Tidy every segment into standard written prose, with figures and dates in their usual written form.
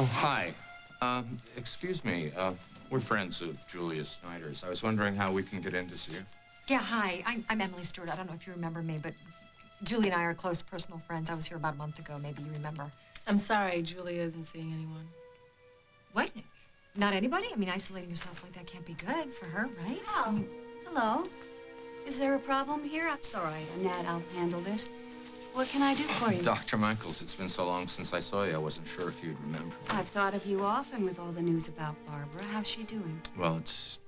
Oh, hi. Excuse me. We're friends of Julia Snyder's. I was wondering how we can get in to see her. Yeah, hi. I'm Emily Stewart. I don't know if you remember me, but Julie and I are close personal friends. I was here about a month ago. Maybe you remember. I'm sorry, Julia isn't seeing anyone. What? Not anybody? I mean, isolating yourself like that can't be good for her, right? Oh, hello. Is there a problem here? I'm sorry, Annette. I'll handle this. What can I do for you? Dr. Michaels, it's been so long since I saw you, I wasn't sure if you'd remember. I've thought of you often with all the news about Barbara. How's she doing? Well, it's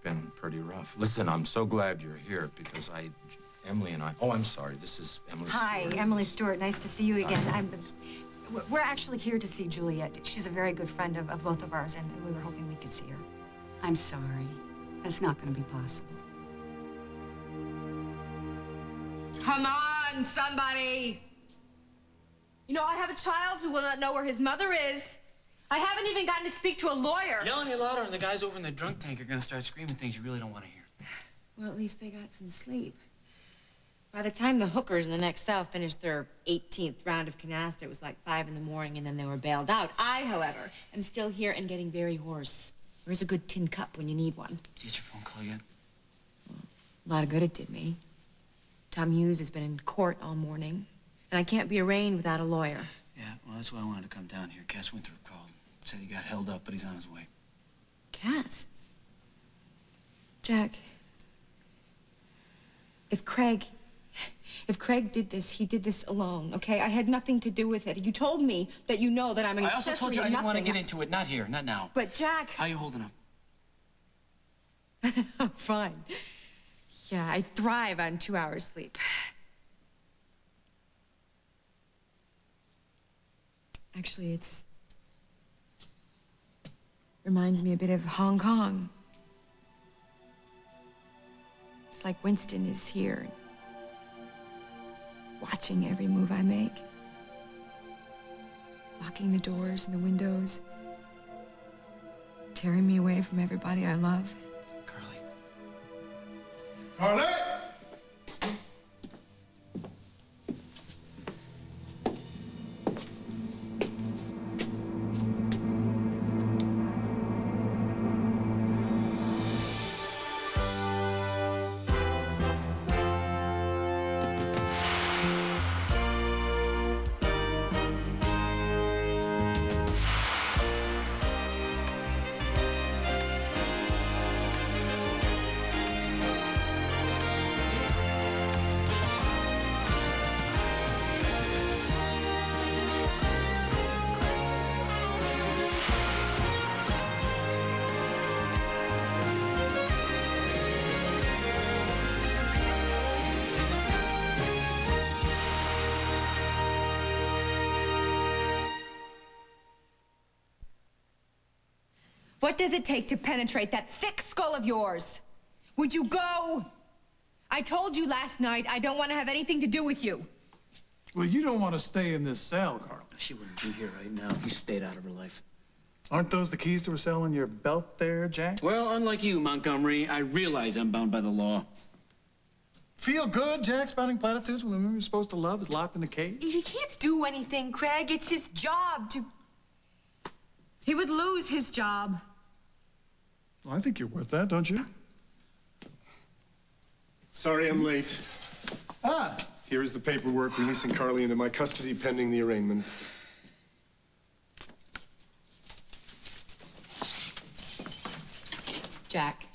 been pretty rough. Listen, I'm so glad you're here because Emily and I... Oh, I'm sorry. This is Emily Stewart. Hi, Emily Stewart. Nice to see you again. We're actually here to see Juliet. She's a very good friend of both of ours, and we were hoping we could see her. I'm sorry. That's not going to be possible. Come on, somebody! You know, I have a child who will not know where his mother is. I haven't even gotten to speak to a lawyer. Yell any louder and the guys over in the drunk tank are gonna start screaming things you really don't want to hear. Well, at least they got some sleep. By the time the hookers in the next cell finished their 18th round of canasta, it was like 5 in the morning, and then they were bailed out. I, however, am still here and getting very hoarse. Where's a good tin cup when you need one? Did you get your phone call yet? Well, a lot of good it did me. Tom Hughes has been in court all morning, and I can't be arraigned without a lawyer. Yeah, well, that's why I wanted to come down here. Cass Winthrop called. Said he got held up, but he's on his way. Cass? Jack, if Craig did this, he did this alone, okay? I had nothing to do with it. You told me that you know that I'm an accessory. I also told you I didn't want to get into it. Not here, not now. But Jack... How you holding up? I'm fine. Yeah, I thrive on 2 hours sleep. Actually, reminds me a bit of Hong Kong. It's like Winston is here, watching every move I make, locking the doors and the windows, tearing me away from everybody I love. Carly! What does it take to penetrate that thick skull of yours? Would you go? I told you last night I don't want to have anything to do with you. Well, you don't want to stay in this cell, Carl. She wouldn't be here right now if you stayed out of her life. Aren't those the keys to her cell in your belt there, Jack? Well, unlike you, Montgomery, I realize I'm bound by the law. Feel good, Jack, spouting platitudes when the woman you're supposed to love is locked in a cage? He can't do anything, Craig. It's his job to... He would lose his job. Well, I think you're worth that, don't you? Sorry I'm late. Ah. Here is the paperwork releasing Carly into my custody pending the arraignment. Jack,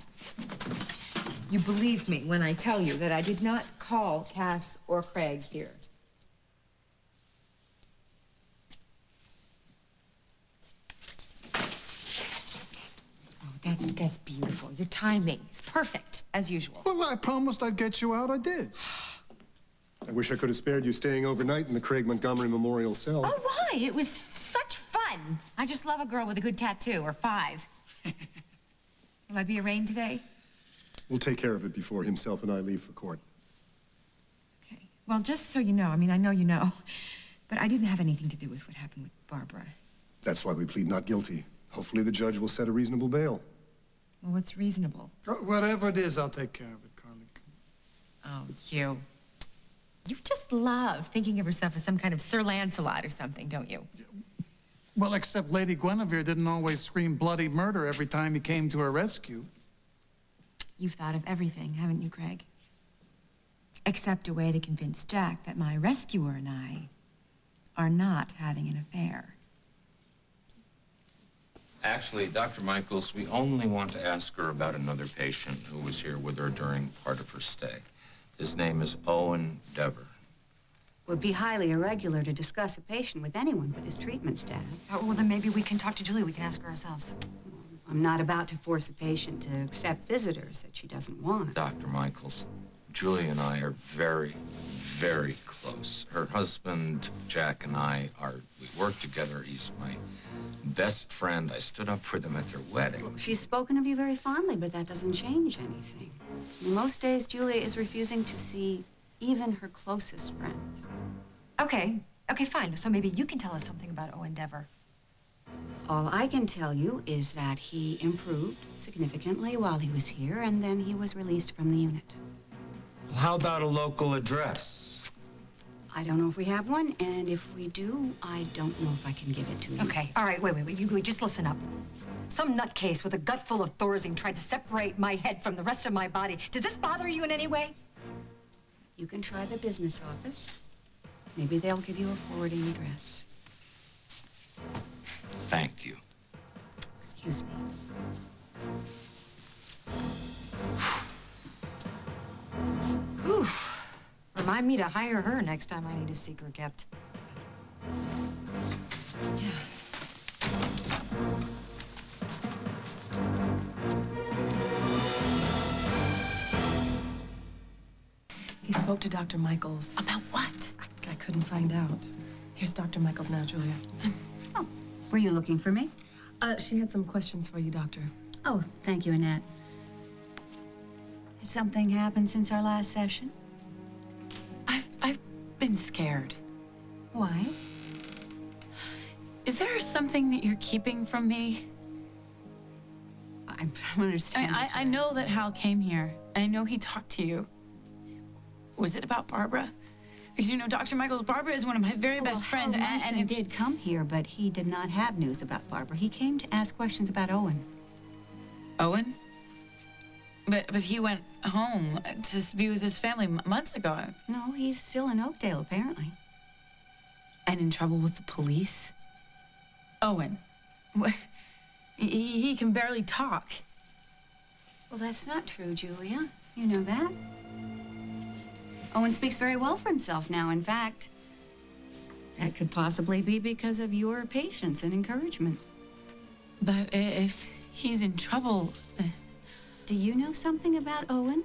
you believe me when I tell you that I did not call Cass or Craig here. That's beautiful. Your timing is perfect, as usual. Well, I promised I'd get you out. I did. I wish I could have spared you staying overnight in the Craig Montgomery Memorial Cell. Oh, why? It was such fun. I just love a girl with a good tattoo, or 5. Will I be arraigned today? We'll take care of it before himself and I leave for court. Okay. Well, just so you know, I mean, I know you know, but I didn't have anything to do with what happened with Barbara. That's why we plead not guilty. Hopefully the judge will set a reasonable bail. Well, what's reasonable? Whatever it is, I'll take care of it, Carly. Oh, you. You just love thinking of yourself as some kind of Sir Lancelot or something, don't you? Well, except Lady Guinevere didn't always scream bloody murder every time he came to her rescue. You've thought of everything, haven't you, Craig? Except a way to convince Jack that my rescuer and I are not having an affair. Actually, Dr. Michaels, we only want to ask her about another patient who was here with her during part of her stay. His name is Owen Dever. Would be highly irregular to discuss a patient with anyone but his treatment staff. Well, then maybe we can talk to Julia. We can ask her ourselves. I'm not about to force a patient to accept visitors that she doesn't want. Dr. Michaels, Julia and I are very, very close. Her husband, Jack, and we work together. He's my best friend. I stood up for them at their wedding. She's spoken of you very fondly, but that doesn't change anything. Most days, Julia is refusing to see even her closest friends. Okay, fine. So maybe you can tell us something about Owen Dever. All I can tell you is that he improved significantly while he was here, and then he was released from the unit. Well, how about a local address? I don't know if we have one, and if we do, I don't know if I can give it to you. Okay, all right, wait. You just listen up. Some nutcase with a gut full of Thorazine tried to separate my head from the rest of my body. Does this bother you in any way? You can try the business office. Maybe they'll give you a forwarding address. Thank you. Excuse me. Whew. Remind me to hire her next time I need a secret kept. He spoke to Dr. Michaels. About what? I couldn't find out. Here's Dr. Michaels now, Julia. Oh, were you looking for me? She had some questions for you, Doctor. Oh, thank you, Annette. Did something happen since our last session? I've been scared. Why? Is there something that you're keeping from me? I don't understand. I know that Hal came here, and I know he talked to you. Was it about Barbara? Because, you know, Dr. Michaels, Barbara is one of my very best friends, and if did come here, but he did not have news about Barbara. He came to ask questions about Owen. Owen? But he went home to be with his family months ago. No, he's still in Oakdale, apparently. And in trouble with the police? Owen. He can barely talk. Well, that's not true, Julia. You know that. Owen speaks very well for himself now. In fact, that could possibly be because of your patience and encouragement. But if he's in trouble... Do you know something about Owen?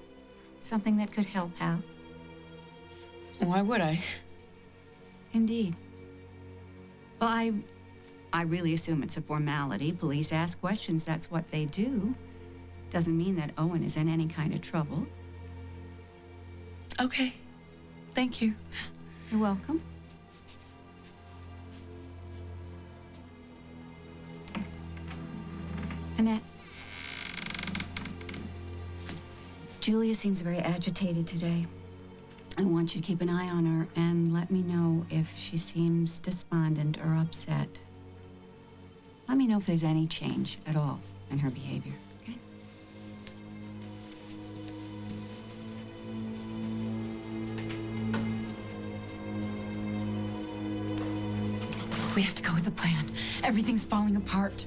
Something that could help Hal? Why would I? Indeed. Well, I really assume it's a formality. Police ask questions, that's what they do. Doesn't mean that Owen is in any kind of trouble. Okay. Thank you. You're welcome. Annette. Julia seems very agitated today. I want you to keep an eye on her and let me know if she seems despondent or upset. Let me know if there's any change at all in her behavior, okay? We have to go with the plan. Everything's falling apart.